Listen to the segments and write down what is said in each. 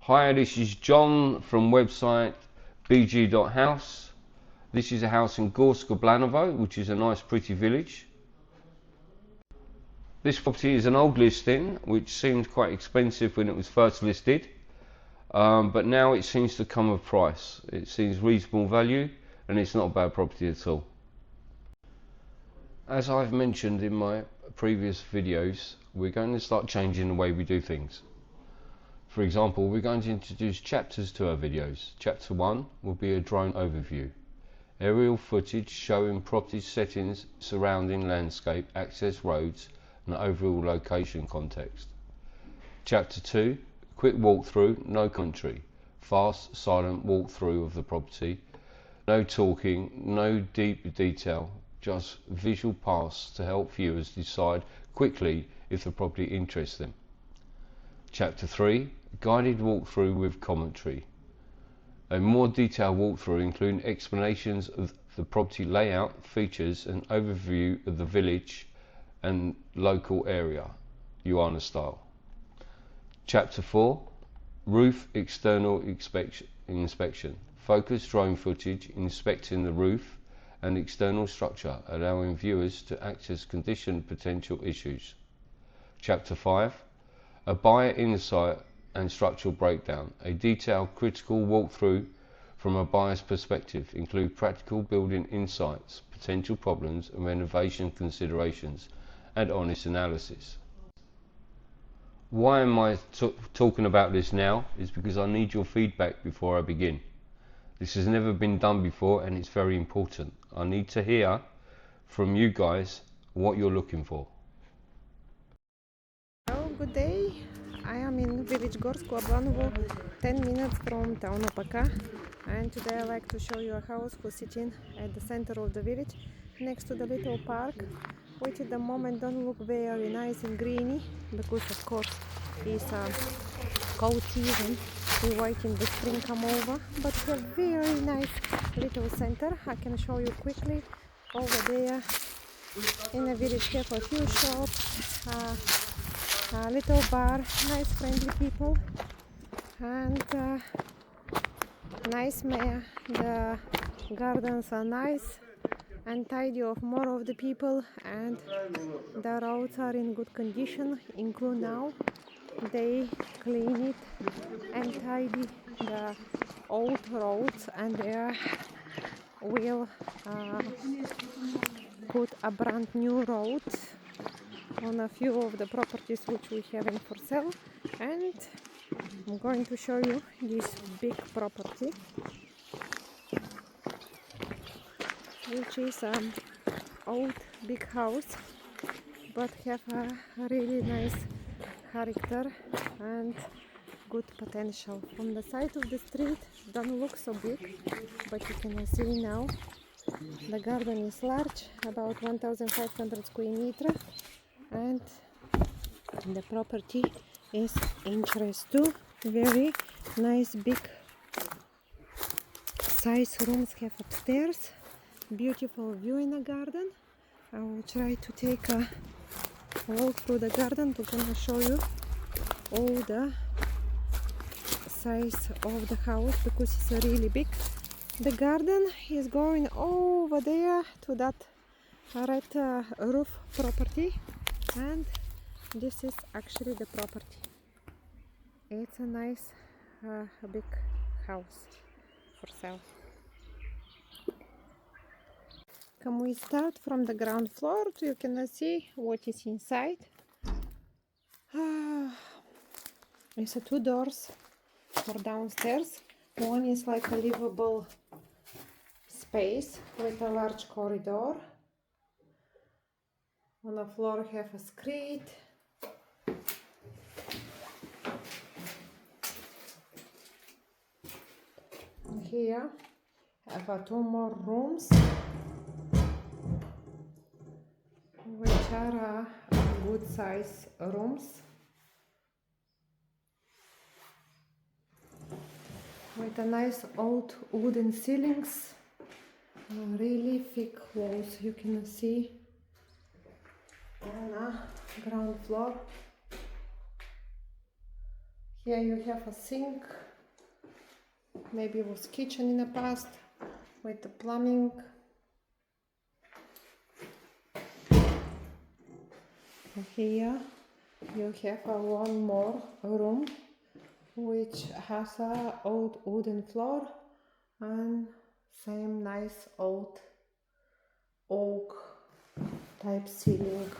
Hi, this is John from website bg.house. This is a house in Gorsko Ablanovo, which is a nice pretty village. This property is an old listing, which seemed quite expensive when it was first listed, but now it seems to come of price. It seems reasonable value and it's not a bad property at all. As I've mentioned in my previous videos, we're going to start changing the way we do things. For example, we're going to introduce chapters to our videos. Chapter 1 will be a drone overview. Aerial footage showing property settings, surrounding landscape, access roads and overall location context. Chapter 2, quick walkthrough, no commentary. Fast, silent walkthrough of the property. No talking, no deep detail, just visual paths to help viewers decide quickly if the property interests them. Chapter 3, guided walkthrough with commentary. A more detailed walkthrough including explanations of the property layout, features and overview of the village and local area, Yoana style. Chapter 4, roof external inspection. Focus drone footage inspecting the roof and external structure, allowing viewers to access condition potential issues. Chapter 5, a buyer insight and structural breakdown. A detailed critical walkthrough from a buyer's perspective, include practical building insights, potential problems and renovation considerations, and honest analysis. Why am I talking about this now? Is because I need your feedback before I begin. This has never been done before and it's very important. I need to hear from you guys what you're looking for. Hello, good day. I am in village Gorsko Ablanovo, 10 minutes from town Opaka, and today I like to show you a house who's sitting at the center of the village next to the little park, which at the moment don't look very nice and greeny because of course it's cold season. We're waiting the spring come over, but a very nice little center. I can show you quickly. Over there in the village have a few shops, a little bar, nice friendly people, and nice mayor. The gardens are nice and tidy of more of the people, and the roads are in good condition, include now they clean it and tidy the old roads, and there will put a brand new road on a few of the properties which we have in for sale. And I'm going to show you this big property, which is an old big house but have a really nice character and good potential. From the side of the street don't look so big, but you can see now the garden is large, about 1500 square meters, and the property is interest too. Very nice big size rooms have upstairs, beautiful view in the garden. I will try to take a walk through the garden to show you all the size of the house because it's really big. The garden is going over there to that red roof property, and this is actually the property. It's a nice big house for sale. Can we start from the ground floor so you can see what is inside. It's a 2 doors for downstairs. One is like a livable space with a large corridor. On the floor have a screed. Here have 2 more rooms, which are good size rooms with a nice old wooden ceilings, really thick walls. You can see on the ground floor Here you have a sink, maybe it was kitchen in the past, with the plumbing. Here you have one more room which has a old wooden floor and same nice old oak type ceiling.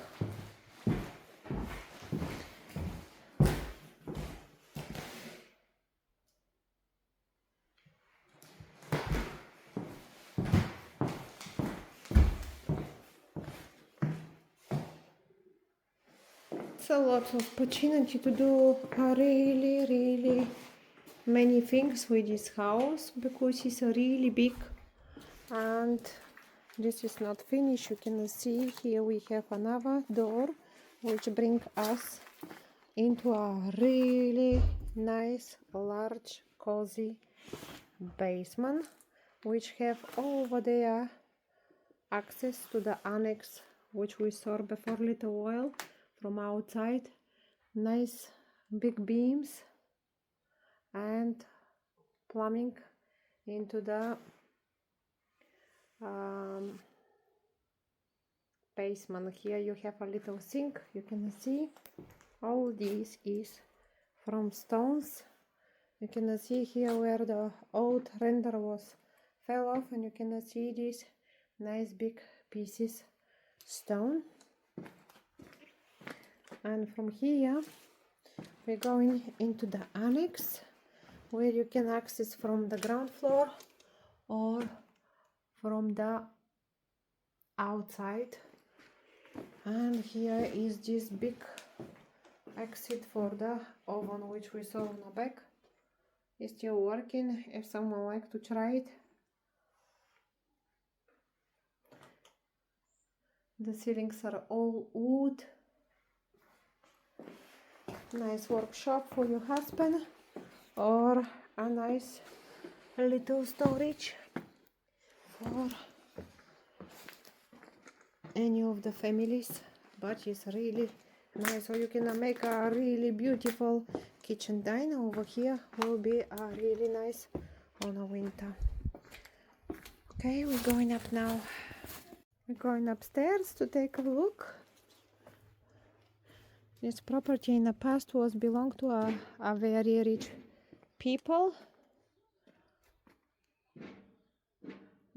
It's a lot of opportunity to do really many things with this house because it's really big, and this is not finished. You can see here we have another door which brings us into a really nice large cozy basement which have over there access to the annex which we saw before little while from outside. Nice big beams and plumbing into the basement. Here you have a little sink. You can see all this is from stones. You can see here where the old render was fell off, and you can see these nice big pieces stone. And from here we're going into the annex where you can access from the ground floor or from the outside. And here is this big exit for the oven which we saw on the back. It's still working if someone like to try it. The ceilings are all wood. Nice workshop for your husband or a nice little storage for any of the families, but it's really nice. So you can make a really beautiful kitchen diner. Over here will be a really nice on a winter. Okay, we're going up now. We're going upstairs to take a look. This property in the past was belonged to a very rich people,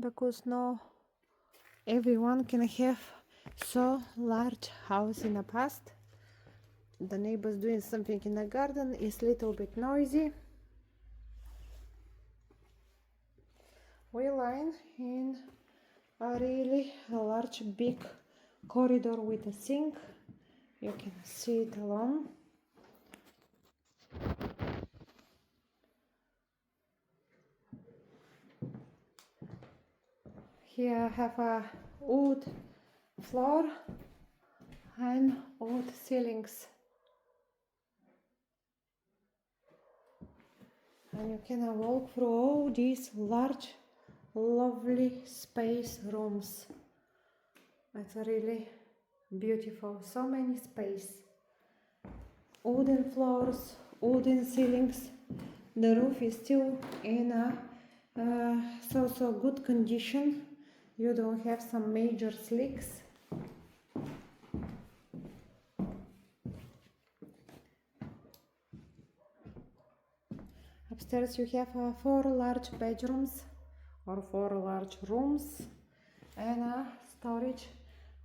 because now everyone can have so large house in the past. The neighbors doing something in the garden is little bit noisy. We line in a really large big corridor with a sink. You can see it alone. Here I have a wood floor and wood ceilings. And you can walk through all these large, lovely space rooms. It's really beautiful, so many space. Wooden floors, wooden ceilings. The roof is still in a so good condition. You don't have some major leaks. Upstairs you have 4 large bedrooms or 4 large rooms and a storage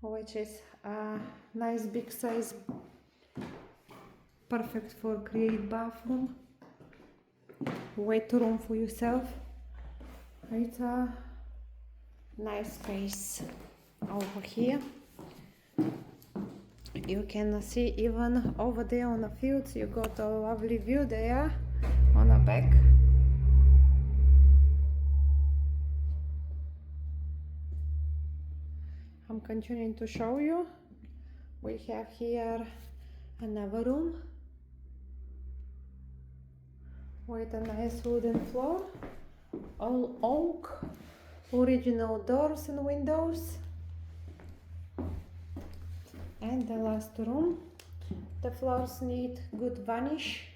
which is a nice big size, perfect for create bathroom, wet room for yourself. It's a nice space over here. You can see even over there on the fields, you got a lovely view there on the back. I'm continuing to show you. We have here another room with a nice wooden floor, all oak, original doors and windows. And the last room, the floors need good varnish,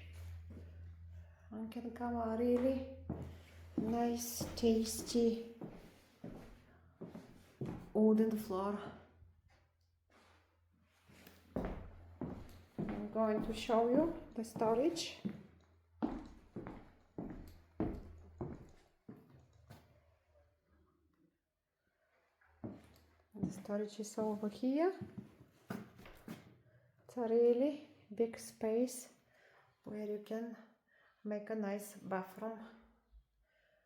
and can come a really nice, tasty wooden floor. I'm going to show you the storage. The storage is over here. It's a really big space where you can make a nice bathroom.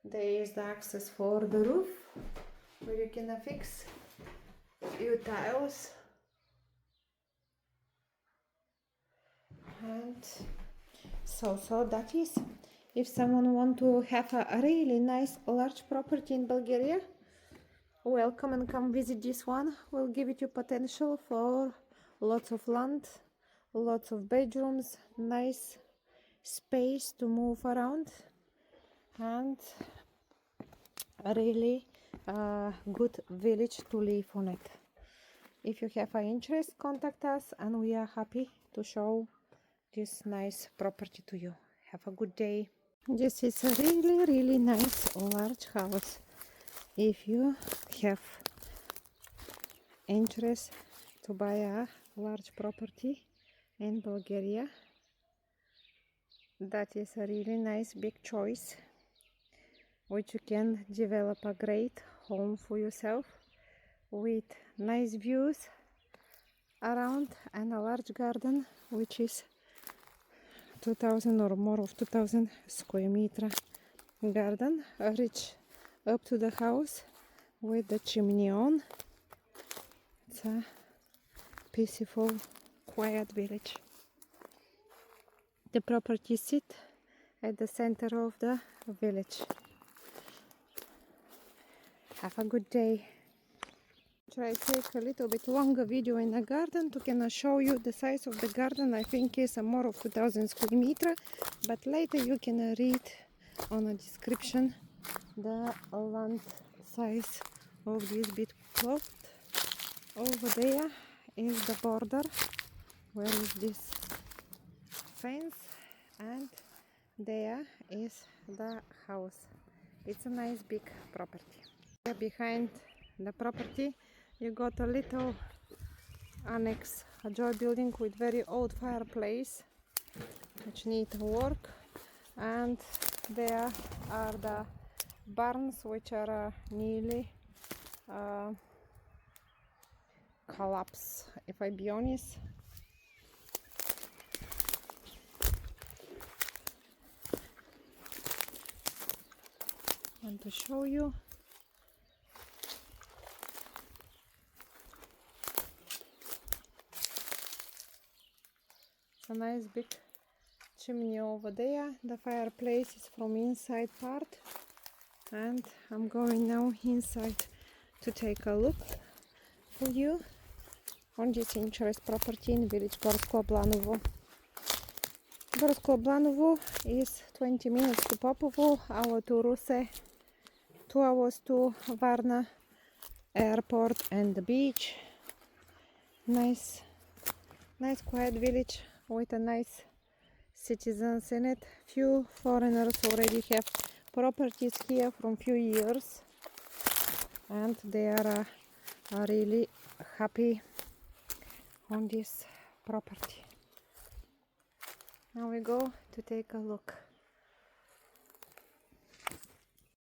There is the access for the roof where you can affix your tiles. And so that is, if someone want to have a really nice large property in Bulgaria, welcome and come visit this one. We'll give it you potential for lots of land, lots of bedrooms, nice space to move around, and a really good village to live on it. If you have an interest, contact us and we are happy to show this nice property to you. Have a good day. This is a really nice large house. If you have interest to buy a large property in Bulgaria, that is a really nice big choice, which you can develop a great home for yourself with nice views around and a large garden, which is 2000 or more of 2000 square meter garden, reach up to the house with the chimney on. It's a peaceful, quiet village. The property sits at the center of the village. Have a good day. Try to take a little bit longer video in the garden to can show you the size of the garden. I think it's more of 2000 square meter, but later you can read on the description the land size of this big plot. Over there is the border where is this fence, and there is the house. It's a nice big property. Behind the property you got a little annex, a joy building with very old fireplace which need work, and there are the barns which are nearly collapse, if I be honest. I want to show you. A nice big chimney over there. The fireplace is from inside part, and I'm going now inside to take a look for you on this interesting property in village Gorsko Ablanovo. Gorsko Ablanovo is 20 minutes to Popovo, hour to Ruse, 2 hours to Varna airport and the beach. Nice quiet village with a nice citizens in it. Few foreigners already have properties here from few years, and they are really happy on this property. Now we go to take a look.